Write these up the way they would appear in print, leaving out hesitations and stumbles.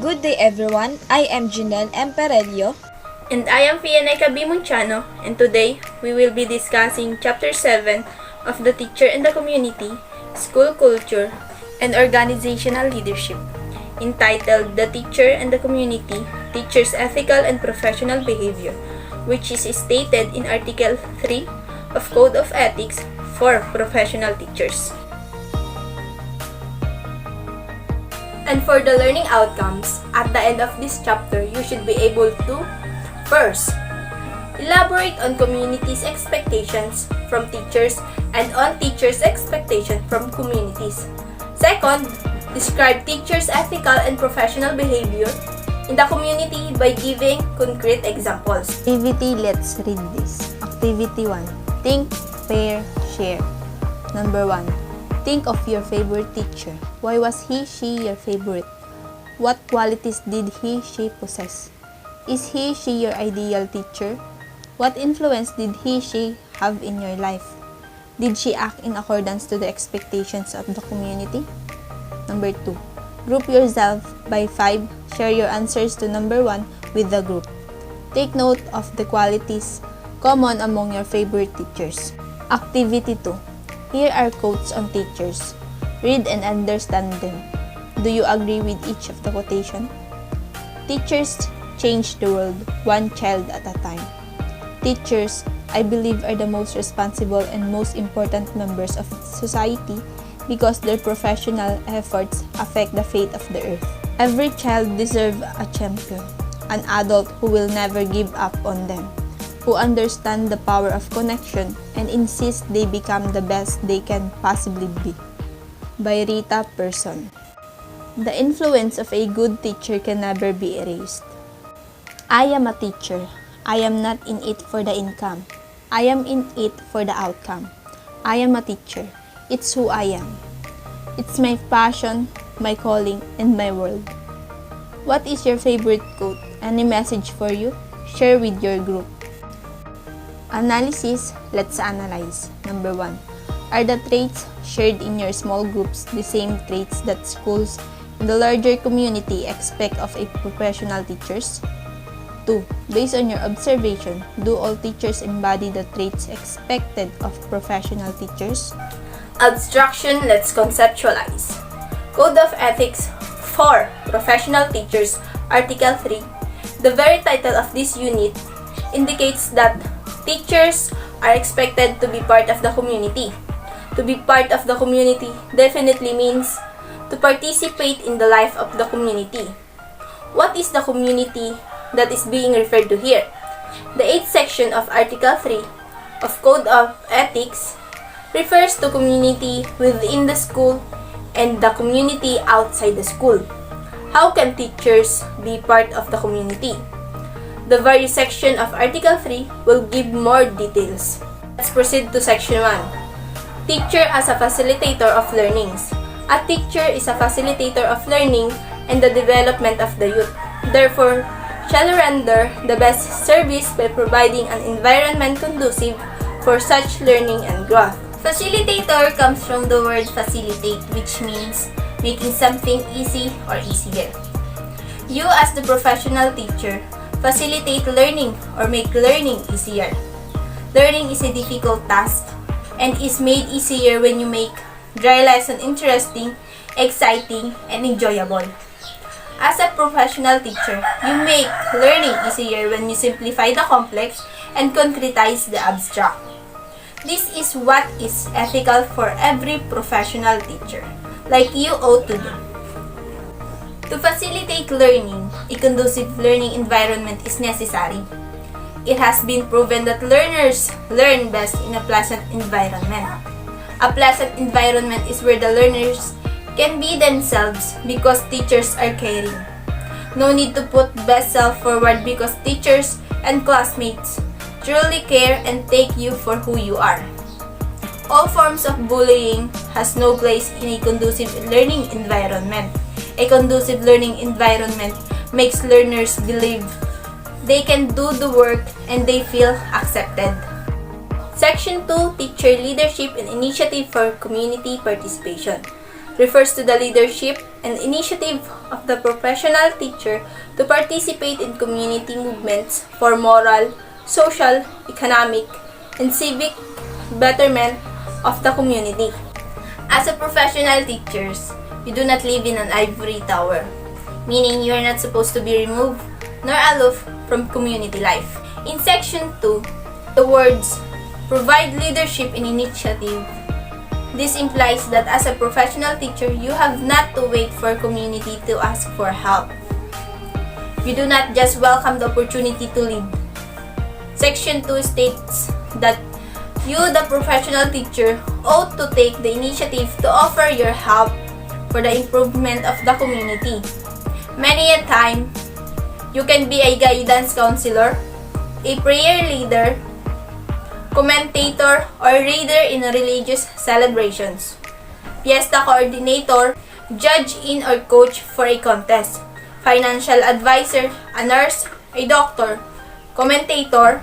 Good day everyone, I am Janelle Emperelio. And I am Fianay Bimonchano, and today we will be discussing Chapter 7 of The Teacher and the Community, School Culture, and Organizational Leadership, entitled The Teacher and the Community, Teachers' Ethical and Professional Behavior, which is stated in Article 3 of Code of Ethics for Professional Teachers. And for the learning outcomes, at the end of this chapter, you should be able to first, elaborate on community's expectations from teachers and on teachers' expectations from communities. Second, describe teachers' ethical and professional behavior in the community by giving concrete examples. Activity, let's read this. Activity 1. Think, pair, share. Number 1. Think of your favorite teacher. Why was he, she your favorite? What qualities did he, she possess? Is he, she your ideal teacher? What influence did he, she have in your life? Did she act in accordance to the expectations of the community? Number 2. Group yourself by 5. Share your answers to number 1 with the group. Take note of the qualities common among your favorite teachers. Activity 2. Here are quotes on teachers. Read and understand them. Do you agree with each of the quotation? Teachers change the world, one child at a time. Teachers, I believe, are the most responsible and most important members of society because their professional efforts affect the fate of the earth. Every child deserves a champion, an adult who will never give up on them, who understand the power of connection and insist they become the best they can possibly be. By Rita Person. The influence of a good teacher can never be erased. I am a teacher. I am not in it for the income. I am in it for the outcome. I am a teacher. It's who I am. It's my passion, my calling, and my world. What is your favorite quote? Any message for you? Share with your group. Analysis, let's analyze. Number 1. Are the traits shared in your small groups the same traits that schools in the larger community expect of a professional teachers? 2. Based on your observation, do all teachers embody the traits expected of professional teachers? Abstraction, let's conceptualize. Code of Ethics for Professional Teachers, Article 3. The very title of this unit indicates that teachers are expected to be part of the community. To be part of the community definitely means to participate in the life of the community. What is the community that is being referred to here? The 8th section of Article 3 of Code of Ethics refers to community within the school and the community outside the school. How can teachers be part of the community? The various section of Article 3 will give more details. Let's proceed to Section 1. Teacher as a facilitator of learnings. A teacher is a facilitator of learning and the development of the youth. Therefore, shall render the best service by providing an environment conducive for such learning and growth. Facilitator comes from the word facilitate, which means making something easy or easier. You as the professional teacher, facilitate learning or make learning easier. Learning is a difficult task and is made easier when you make dry lesson interesting, exciting, and enjoyable. As a professional teacher, you make learning easier when you simplify the complex and concretize the abstract. This is what is ethical for every professional teacher, like you ought to do. To facilitate learning, a conducive learning environment is necessary. It has been proven that learners learn best in a pleasant environment. A pleasant environment is where the learners can be themselves because teachers are caring. No need to put best self forward because teachers and classmates truly care and take you for who you are. All forms of bullying has no place in a conducive learning environment. A conducive learning environment makes learners believe they can do the work and they feel accepted. Section 2, Teacher Leadership and Initiative for Community Participation. refers to the leadership and initiative of the professional teacher to participate in community movements for moral, social, economic, and civic betterment of the community. As a professional teachers, you do not live in an ivory tower, meaning you are not supposed to be removed nor aloof from community life. In Section 2, the words provide leadership and initiative. This implies that as a professional teacher, you have not to wait for community to ask for help. You do not just welcome the opportunity to lead. Section 2 states that you, the professional teacher, ought to take the initiative to offer your help for the improvement of the community. Many a time, you can be a guidance counselor, a prayer leader, commentator, or reader in religious celebrations, fiesta coordinator, judge in or coach for a contest, financial advisor, a nurse, a doctor, commentator,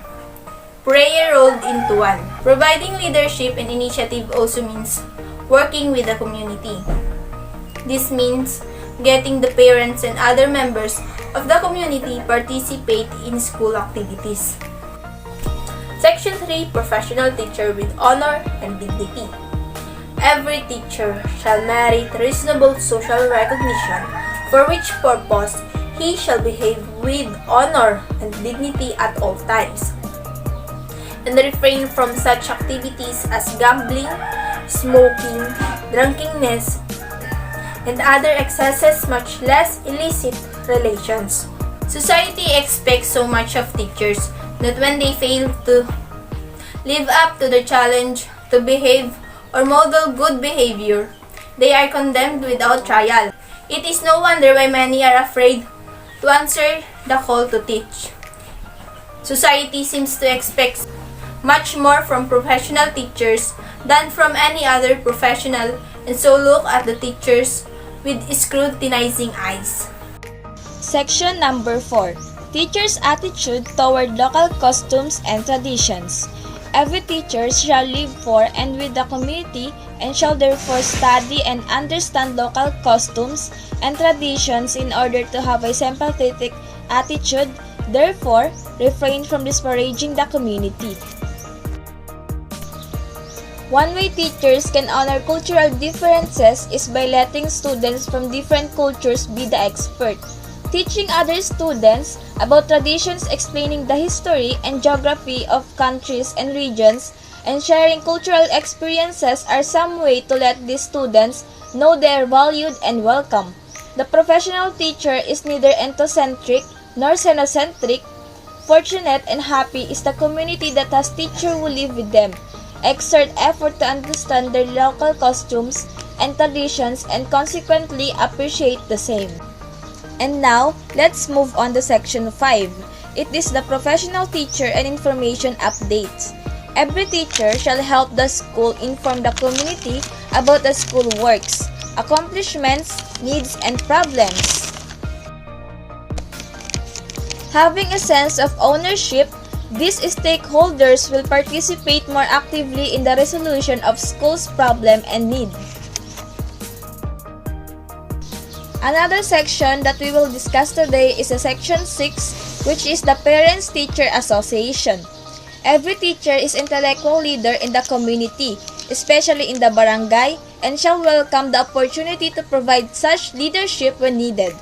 prayer rolled into one. Providing leadership and initiative also means working with the community. This means getting the parents and other members of the community participate in school activities. Section 3, Professional Teacher with Honor and Dignity. Every teacher shall merit reasonable social recognition, for which purpose he shall behave with honor and dignity at all times, and refrain from such activities as gambling, smoking, drunkenness, and other excesses, much less illicit relations. Society expects so much of teachers that when they fail to live up to the challenge to behave or model good behavior, they are condemned without trial. It is no wonder why many are afraid to answer the call to teach. Society seems to expect much more from professional teachers than from any other professional, and so look at the teachers with scrutinizing eyes. Section number 4. Teachers' attitude toward local costumes and traditions. Every teacher shall live for and with the community and shall therefore study and understand local costumes and traditions in order to have a sympathetic attitude, therefore refrain from disparaging the community. One way teachers can honor cultural differences is by letting students from different cultures be the expert. Teaching other students about traditions, explaining the history and geography of countries and regions, and sharing cultural experiences are some way to let these students know they are valued and welcome. The professional teacher is neither ethnocentric nor xenocentric. Fortunate and happy is the community that has teachers who live with them, exert effort to understand their local costumes and traditions, and consequently appreciate the same. And now, let's move on to Section 5. It is the professional teacher and information updates. Every teacher shall help the school inform the community about the school works, accomplishments, needs, and problems. Having a sense of ownership, these stakeholders will participate more actively in the resolution of school's problem and need. Another section that we will discuss today is Section 6, which is the Parents-Teacher Association. Every teacher is intellectual leader in the community, especially in the barangay, and shall welcome the opportunity to provide such leadership when needed,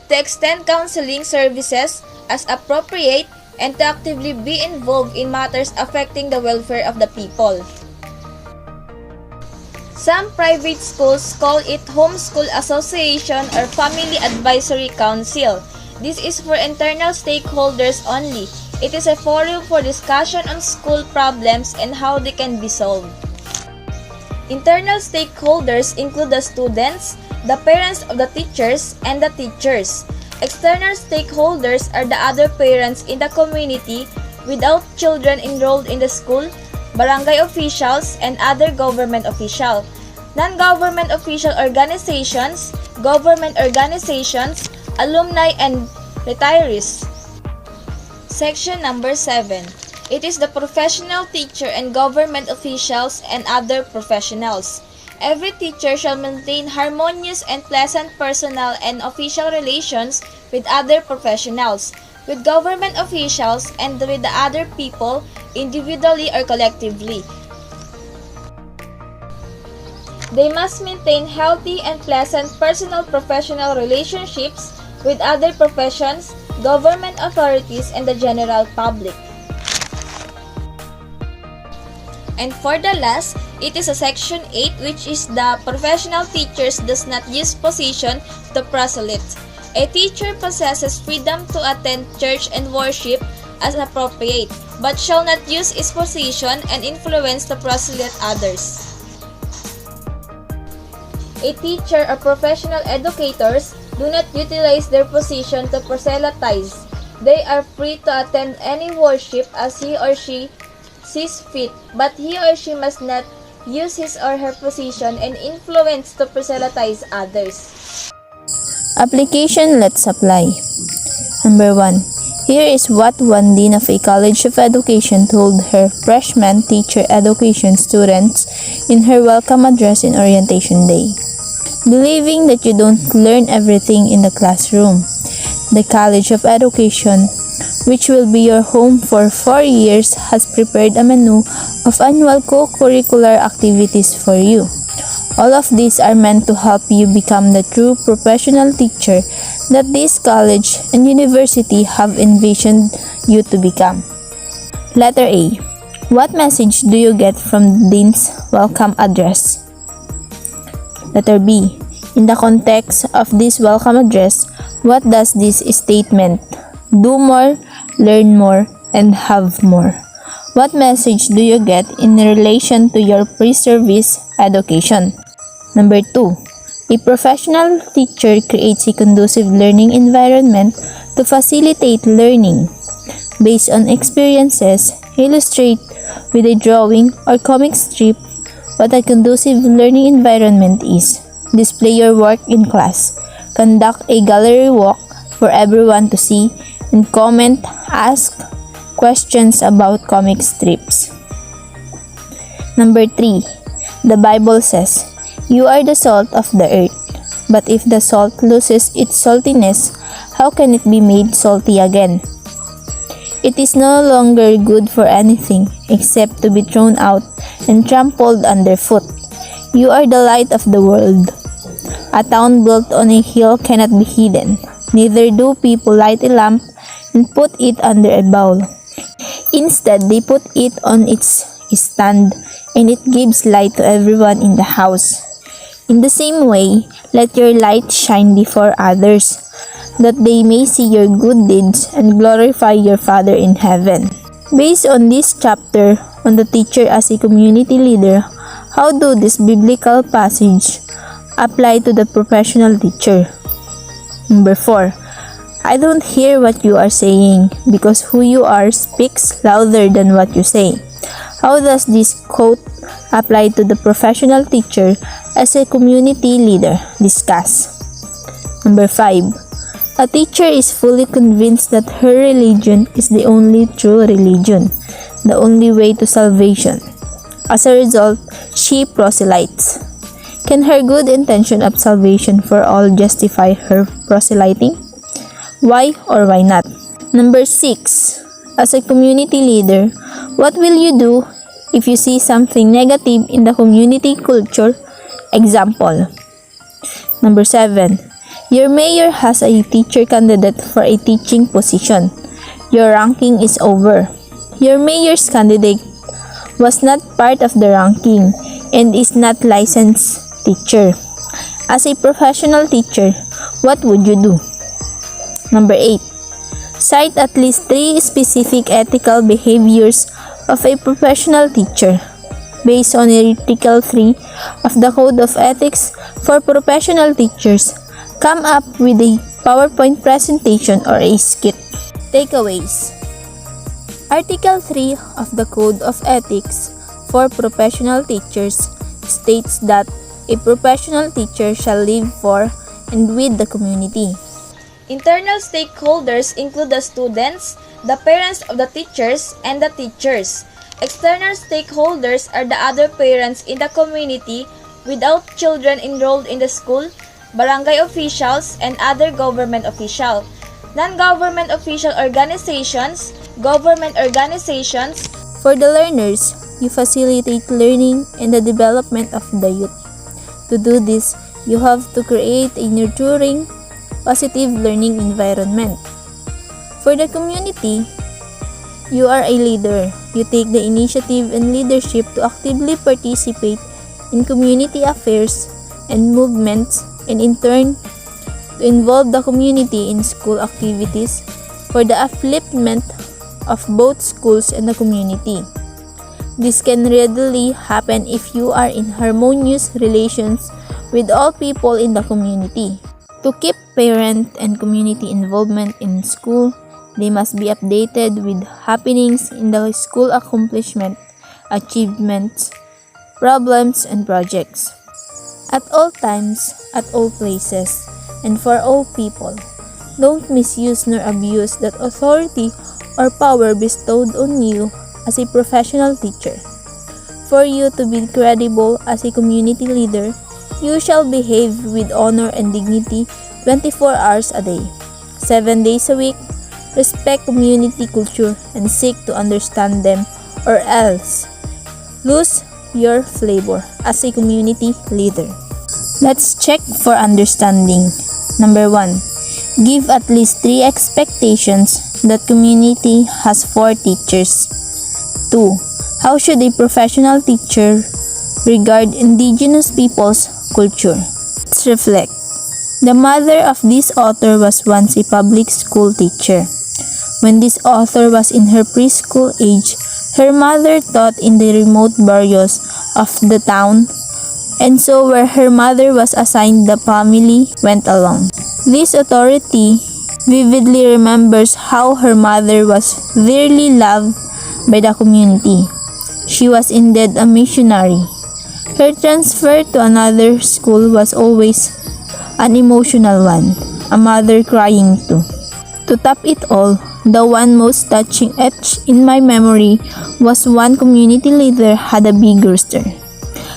to extend counseling services as appropriate, and to actively be involved in matters affecting the welfare of the people. Some private schools call it Homeschool Association or Family Advisory Council. This is for internal stakeholders only. It is a forum for discussion on school problems and how they can be solved. Internal stakeholders include the students, the parents of the teachers, and the teachers. External stakeholders are the other parents in the community without children enrolled in the school, barangay officials, and other government officials, non-government official organizations, government organizations, alumni, and retirees. Section number 7. It is the professional teacher and government officials and other professionals. Every teacher shall maintain harmonious and pleasant personal and official relations with other professionals, with government officials, and with the other people, individually or collectively. They must maintain healthy and pleasant personal professional relationships with other professions, government authorities, and the general public. And for the last, it is a section 8, which is the professional teachers does not use position to proselyte. A teacher possesses freedom to attend church and worship as appropriate, but shall not use his position and influence to proselyte others. A teacher or professional educators do not utilize their position to proselytize. They are free to attend any worship as he or she sees fit, but he or she must not use his or her position and influence to proselytize others. Application. Let's apply. Number 1. Here is what one dean of a college of education told her freshman teacher education students in her welcome address in orientation day. Believing that you don't learn everything in the classroom, the College of Education, which will be your home for 4 years, has prepared a menu of annual co-curricular activities for you. All of these are meant to help you become the true professional teacher that this college and university have envisioned you to become. Letter A. What message do you get from the Dean's welcome address? Letter B. In the context of this welcome address, what does this statement, do more, learn more, and have more? What message do you get in relation to your pre-service education? Number 2. A professional teacher creates a conducive learning environment to facilitate learning. Based on experiences, illustrate with a drawing or comic strip what a conducive learning environment is. Display your work in class. Conduct a gallery walk for everyone to see and comment, ask questions about comic strips. Number 3. The Bible says, "You are the salt of the earth. But if the salt loses its saltiness, how can it be made salty again? It is no longer good for anything except to be thrown out and trampled underfoot. You are the light of the world. A town built on a hill cannot be hidden. Neither do people light a lamp and put it under a bowl. Instead, they put it on its stand, and it gives light to everyone in the house. In the same way, let your light shine before others, that they may see your good deeds and glorify your Father in heaven." Based on this chapter on the teacher as a community leader, how do this biblical passage apply to the professional teacher? Number 4. I don't hear what you are saying because who you are speaks louder than what you say. How does this quote apply to the professional teacher as a community leader? Discuss. Number 5. A teacher is fully convinced that her religion is the only true religion, the only way to salvation. As a result, she proselytes. Can her good intention of salvation for all justify her proselyting? Why or why not? Number 6. As a community leader, what will you do if you see something negative in the community culture? Example. Number 7. Your mayor has a teacher candidate for a teaching position. Your ranking is over. Your mayor's candidate was not part of the ranking and is not licensed teacher. As a professional teacher, what would you do? Number 8. Cite at least 3 specific ethical behaviors of a professional teacher. Based on Article 3 of the Code of Ethics for Professional Teachers, come up with a PowerPoint presentation or a skit. Takeaways. Article 3 of the Code of Ethics for Professional Teachers states that a professional teacher shall live for and with the community. Internal stakeholders include the students, the parents of the teachers, and the teachers. External stakeholders are the other parents in the community without children enrolled in the school, barangay officials, and other government officials. Non-government official organizations, government organizations. For the learners, you facilitate learning and the development of the youth. To do this, you have to create a nurturing, positive learning environment. For the community, you are a leader. You take the initiative and leadership to actively participate in community affairs and movements, and in turn, to involve the community in school activities for the upliftment of both schools and the community. This can readily happen if you are in harmonious relations with all people in the community. To keep parent and community involvement in school, they must be updated with happenings in the school accomplishment, achievements, problems, and projects. At all times, at all places, and for all people. Don't misuse nor abuse that authority or power bestowed on you as a professional teacher. For you to be credible as a community leader, you shall behave with honor and dignity 24 hours a day, 7 days a week. Respect community culture and seek to understand them, or else lose your flavor as a community leader. Let's check for understanding. Number 1. Give at least 3 expectations that community has for teachers. 2. How should a professional teacher regard indigenous people's culture? Let's reflect. The mother of this author was once a public school teacher. When this author was in her preschool age, her mother taught in the remote barrios of the town, and so where her mother was assigned, the family went along. This authority vividly remembers how her mother was dearly loved by the community. She was indeed a missionary. Her transfer to another school was always an emotional one, a mother crying too. To top it all, the one most touching etched in my memory was one community leader had a big rooster.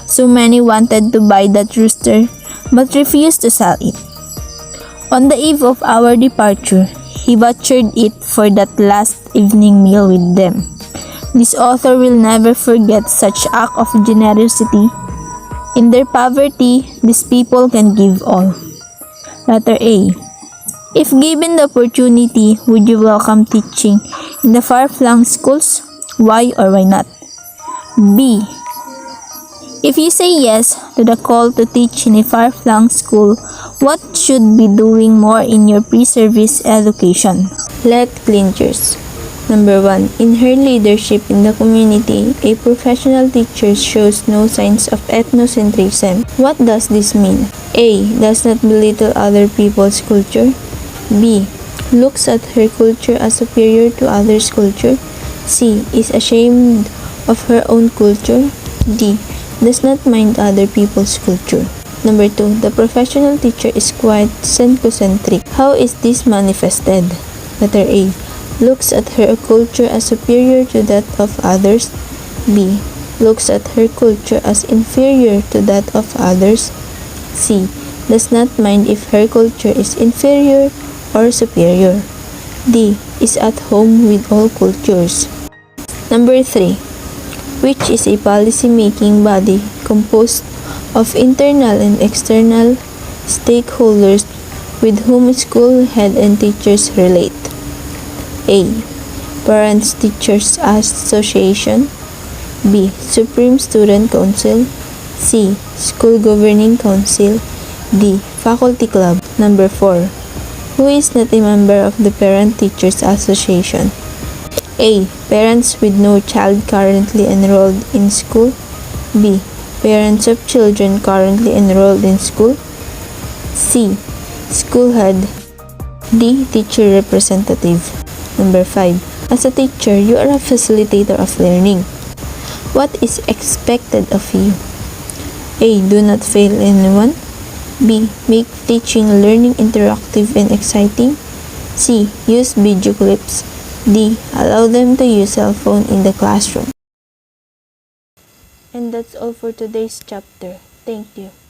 So many wanted to buy that rooster but refused to sell it. On the eve of our departure, he butchered it for that last evening meal with them. This author will never forget such act of generosity. In their poverty, these people can give all. Letter A. If given the opportunity, would you welcome teaching in the far-flung schools? Why or why not? B. If you say yes to the call to teach in a far-flung school, what should be doing more in your pre-service education? Let clinchers. Number 1. In her leadership in the community, a professional teacher shows no signs of ethnocentrism. What does this mean? A. Does not belittle other people's culture. B. Looks at her culture as superior to others' culture. C. Is ashamed of her own culture. D. Does not mind other people's culture. Number 2. The professional teacher is quite Senko-centric. How is this manifested? Letter A. Looks at her culture as superior to that of others. B. Looks at her culture as inferior to that of others. C. Does not mind if her culture is inferior or superior. D. Is at home with all cultures. Number 3. Which is a policy-making body composed of internal and external stakeholders with whom school head and teachers relate. A. Parents Teachers Association. B. Supreme Student Council. C. School Governing Council. D. Faculty Club. Number 4. Who is not a member of the Parent Teachers Association? A. Parents with no child currently enrolled in school. B. Parents of children currently enrolled in school. C. School head. D. Teacher representative. Number 5. As a teacher, you are a facilitator of learning. What is expected of you? A. Do not fail anyone. B. Make teaching and learning interactive and exciting. C. Use video clips. D. Allow them to use cell phone in the classroom. And that's all for today's chapter. Thank you.